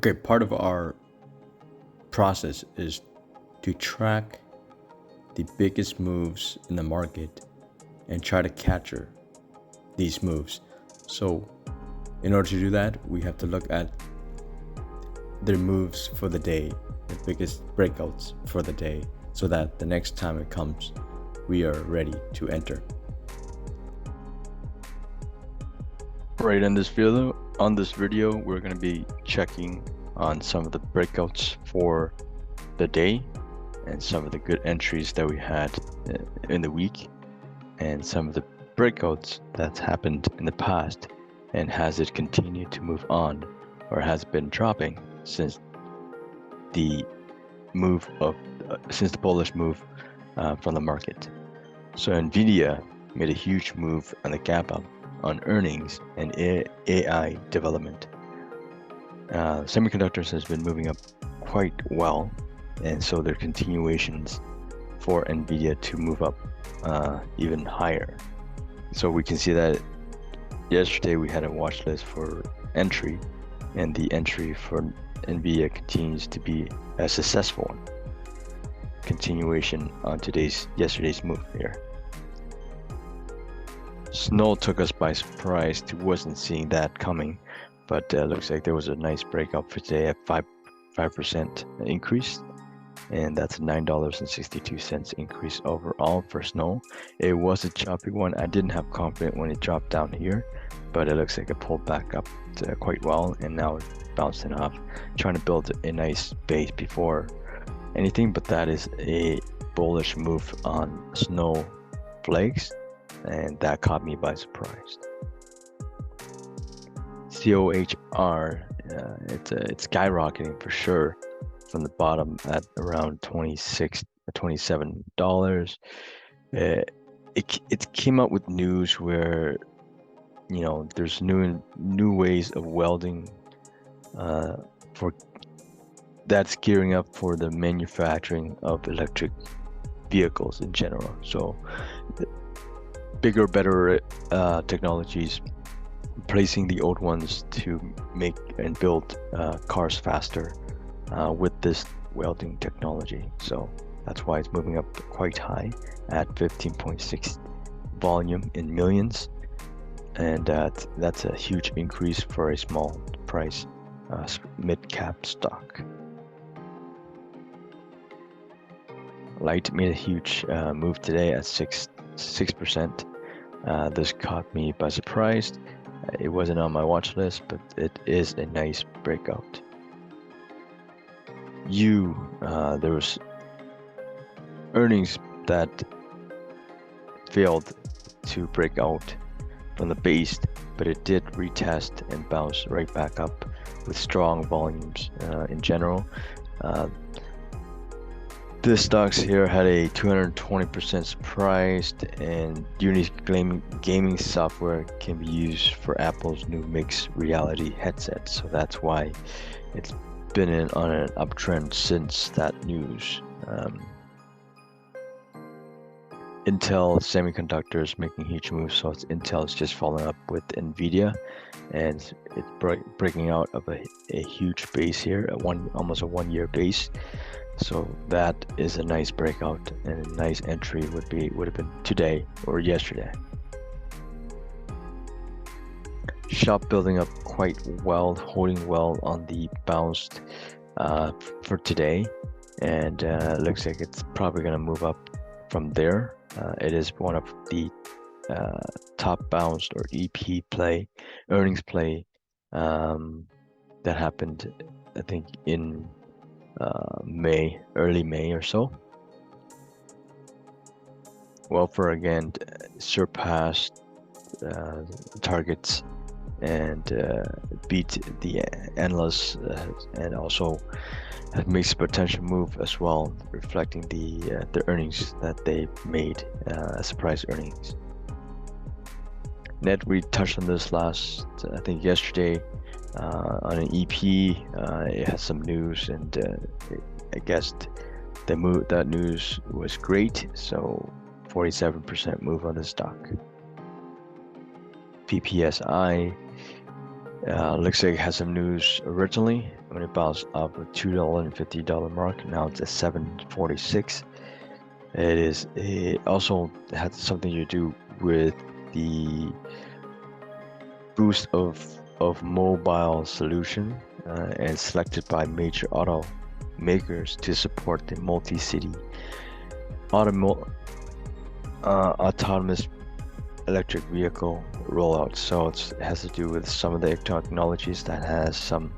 Okay, part of our process is to track the biggest moves in the market and try to capture these moves. So in order to do that, we have to look at their moves for the day, the biggest breakouts for the day, so that the next time it comes, we are ready to enter. Right, in this video, we're going to be checking on some of the breakouts for the day and some of the good entries that we had in the week, and some of the breakouts that's happened in the past, and has it continued to move on, or has it been dropping since the bullish move from the market. So Nvidia made a huge move on the gap up on earnings and AI development. Semiconductors has been moving up quite well, and so there are continuations for Nvidia to move up even higher. So we can see that yesterday we had a watch list for entry, and the entry for Nvidia continues to be a successful one. Continuation on yesterday's move here. Snow took us by surprise. Wasn't seeing that coming, but looks like there was a nice breakout for today at 5% increase, and that's a $9.62 increase overall for Snow. It was a choppy one. I didn't have confidence when it dropped down here, but it looks like it pulled back up quite well, and now it's bouncing off, trying to build a nice base before anything. But that is a bullish move on Snow flakes, and that caught me by surprise. COHR, it's skyrocketing for sure from the bottom at around $27. It came up with news where, you know, there's new ways of welding for that's gearing up for the manufacturing of electric vehicles in general. So bigger, better technologies, replacing the old ones to make and build cars faster with this welding technology. So that's why it's moving up quite high at 15.6 volume in millions, and that's a huge increase for a small price mid-cap stock. Light made a huge move today at 6%. This caught me by surprise. It wasn't on my watch list, but it is a nice breakout. There was earnings that failed to break out from the base, but it did retest and bounce right back up with strong volumes in general. The stocks here had a 220% surprise, and Unity's gaming software can be used for Apple's new mixed reality headset. So that's why it's been on an uptrend since that news. Intel Semiconductors making huge moves, so Intel's just following up with Nvidia, and it's breaking out of a huge base here, almost a 1-year base. So that is a nice breakout, and a nice entry would have been today or yesterday. Shop building up quite well, holding well on the bounce for today, and looks like it's probably going to move up from there. It is one of the top bounced or EP play, earnings play that happened, I think, in early May or so. Welfare again surpassed targets and beat the analysts, and also makes a potential move as well, reflecting the earnings that they made, surprise earnings. Net, we touched on this last, I think yesterday, on an EP. It has some news, and I guess that news was great. So 47% move on the stock. PPSI looks like it has some news originally, when it bounced up a $2.50 mark. Now it's at $7.46. It also had something to do with the boost of mobile solution and selected by major automakers to support the multi-city autonomous electric vehicle rollout. So it has to do with some of the technologies that has some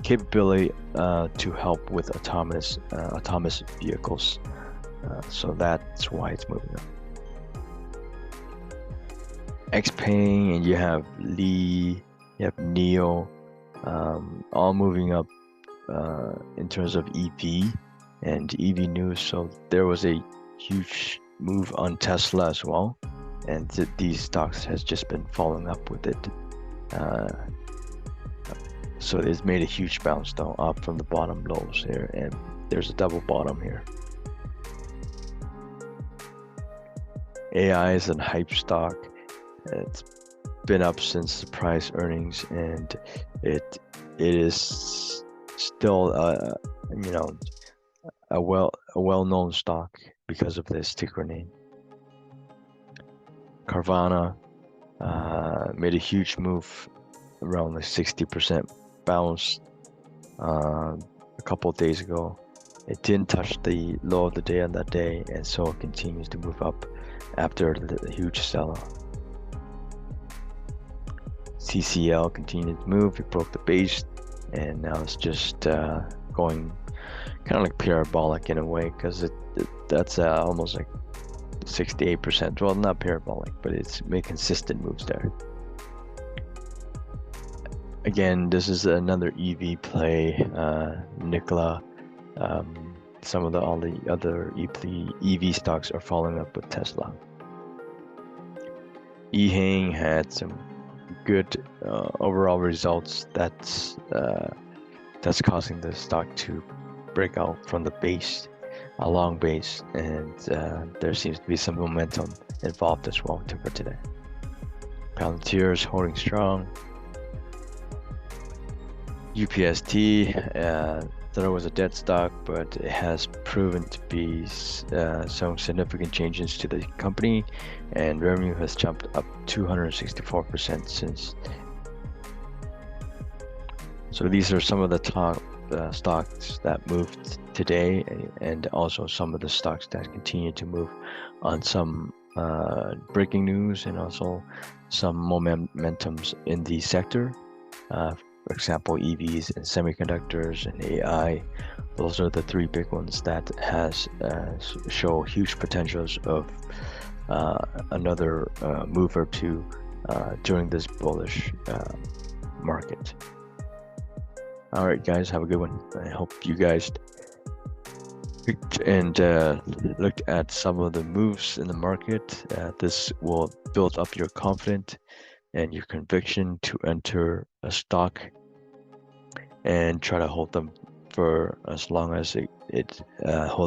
capability to help with autonomous vehicles. So that's why it's moving up. Xpeng, and you have Lee, you have Neo, all moving up in terms of EV and EV news. So there was a huge move on Tesla as well, and these stocks has just been following up with it. So it's made a huge bounce though, up from the bottom lows here, and there's a double bottom here. AI is a hype stock. It's been up since the price earnings, and it is still you know, a well-known stock because of this ticker name. Carvana made a huge move, around like 60% bounce a couple of days ago. It didn't touch the low of the day on that day, and so it continues to move up after the huge sell-off. CCL continued to move. It broke the base, and now it's just going kind of like parabolic in a way, because that's almost like 68%. Well, not parabolic, but it's made consistent moves there. Again, this is another EV play. Nikola, some of all the other EV stocks are following up with Tesla. Ehang had some good overall results. That's causing the stock to break out from the base, a long base, and there seems to be some momentum involved as well for today. Palantir is holding strong. UPST, thought it was a dead stock, but it has proven to be some significant changes to the company, and revenue has jumped up 264% since. So these are some of the top stocks that moved today, and also some of the stocks that continue to move on some breaking news, and also some momentums in the sector. For example, EVs and semiconductors and AI. Those are the three big ones that has show huge potentials of another move or two during this bullish market. All right, guys, have a good one. I hope you guys picked and looked at some of the moves in the market. This will build up your confidence and your conviction to enter a stock and try to hold them for as long as it holds